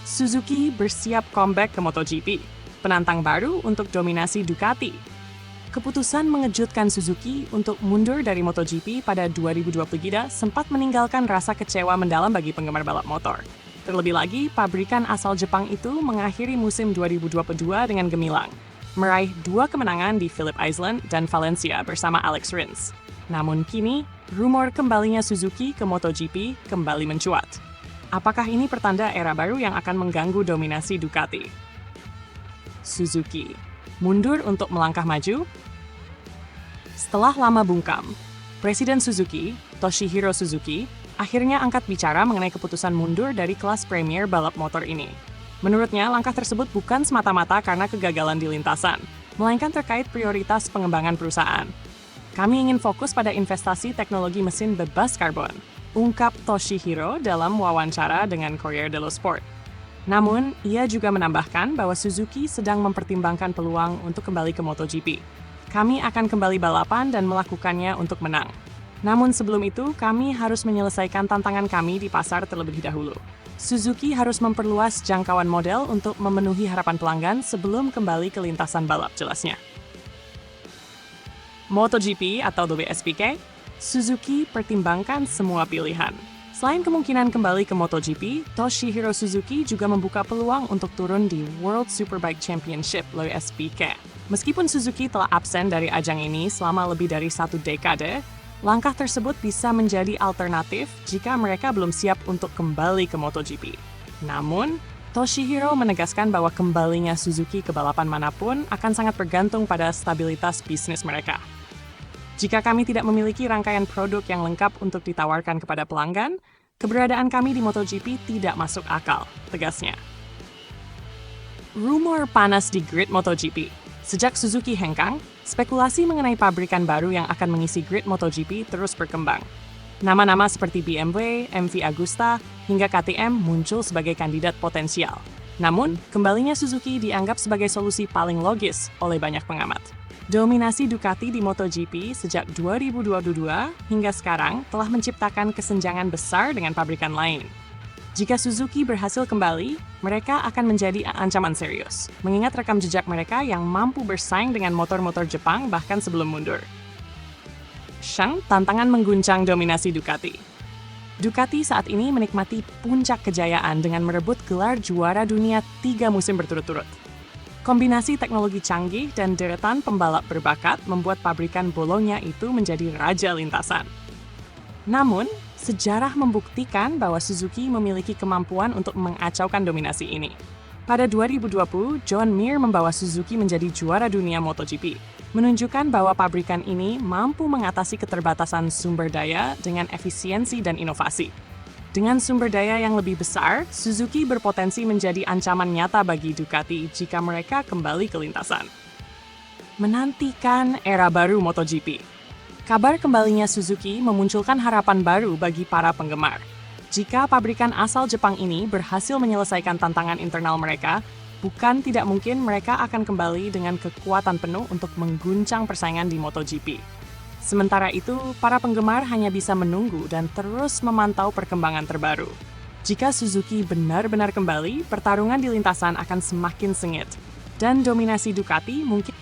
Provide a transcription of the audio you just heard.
Suzuki bersiap comeback ke MotoGP, penantang baru untuk dominasi Ducati. Keputusan mengejutkan Suzuki untuk mundur dari MotoGP pada 2023 sempat meninggalkan rasa kecewa mendalam bagi penggemar balap motor. Terlebih lagi, pabrikan asal Jepang itu mengakhiri musim 2022 dengan gemilang, meraih 2 kemenangan di Phillip Island dan Valencia bersama Alex Rins. Namun kini, rumor kembalinya Suzuki ke MotoGP kembali mencuat. Apakah ini pertanda era baru yang akan mengganggu dominasi Ducati? Suzuki mundur untuk melangkah maju? Setelah lama bungkam, Presiden Suzuki, Toshihiro Suzuki, akhirnya angkat bicara mengenai keputusan mundur dari kelas Premier balap motor ini. Menurutnya, langkah tersebut bukan semata-mata karena kegagalan di lintasan, melainkan terkait prioritas pengembangan perusahaan. Kami ingin fokus pada investasi teknologi mesin bebas karbon, ungkap Toshihiro dalam wawancara dengan Corriere dello Sport. Namun, ia juga menambahkan bahwa Suzuki sedang mempertimbangkan peluang untuk kembali ke MotoGP. Kami akan kembali balapan dan melakukannya untuk menang. Namun sebelum itu, kami harus menyelesaikan tantangan kami di pasar terlebih dahulu. Suzuki harus memperluas jangkauan model untuk memenuhi harapan pelanggan sebelum kembali ke lintasan balap, jelasnya. MotoGP atau WSBK, Suzuki pertimbangkan semua pilihan. Selain kemungkinan kembali ke MotoGP, Toshihiro Suzuki juga membuka peluang untuk turun di World Superbike Championship (WSBK). Meskipun Suzuki telah absen dari ajang ini selama lebih dari 1 dekade, langkah tersebut bisa menjadi alternatif jika mereka belum siap untuk kembali ke MotoGP. Namun, Toshihiro menegaskan bahwa kembalinya Suzuki ke balapan manapun akan sangat bergantung pada stabilitas bisnis mereka. Jika kami tidak memiliki rangkaian produk yang lengkap untuk ditawarkan kepada pelanggan, keberadaan kami di MotoGP tidak masuk akal, tegasnya. Rumor panas di grid MotoGP. Sejak Suzuki hengkang, spekulasi mengenai pabrikan baru yang akan mengisi grid MotoGP terus berkembang. Nama-nama seperti BMW, MV Agusta, hingga KTM muncul sebagai kandidat potensial. Namun, kembalinya Suzuki dianggap sebagai solusi paling logis oleh banyak pengamat. Dominasi Ducati di MotoGP sejak 2022 hingga sekarang telah menciptakan kesenjangan besar dengan pabrikan lain. Jika Suzuki berhasil kembali, mereka akan menjadi ancaman serius, mengingat rekam jejak mereka yang mampu bersaing dengan motor-motor Jepang bahkan sebelum mundur. Tantangan mengguncang dominasi Ducati. Ducati saat ini menikmati puncak kejayaan dengan merebut gelar juara dunia 3 musim berturut-turut. Kombinasi teknologi canggih dan deretan pembalap berbakat membuat pabrikan Bologna itu menjadi raja lintasan. Namun, sejarah membuktikan bahwa Suzuki memiliki kemampuan untuk mengacaukan dominasi ini. Pada 2020, John Mir membawa Suzuki menjadi juara dunia MotoGP, menunjukkan bahwa pabrikan ini mampu mengatasi keterbatasan sumber daya dengan efisiensi dan inovasi. Dengan sumber daya yang lebih besar, Suzuki berpotensi menjadi ancaman nyata bagi Ducati jika mereka kembali ke lintasan. Menantikan era baru MotoGP. Kabar kembalinya Suzuki memunculkan harapan baru bagi para penggemar. Jika pabrikan asal Jepang ini berhasil menyelesaikan tantangan internal mereka, bukan tidak mungkin mereka akan kembali dengan kekuatan penuh untuk mengguncang persaingan di MotoGP. Sementara itu, para penggemar hanya bisa menunggu dan terus memantau perkembangan terbaru. Jika Suzuki benar-benar kembali, pertarungan di lintasan akan semakin sengit, dan dominasi Ducati mungkin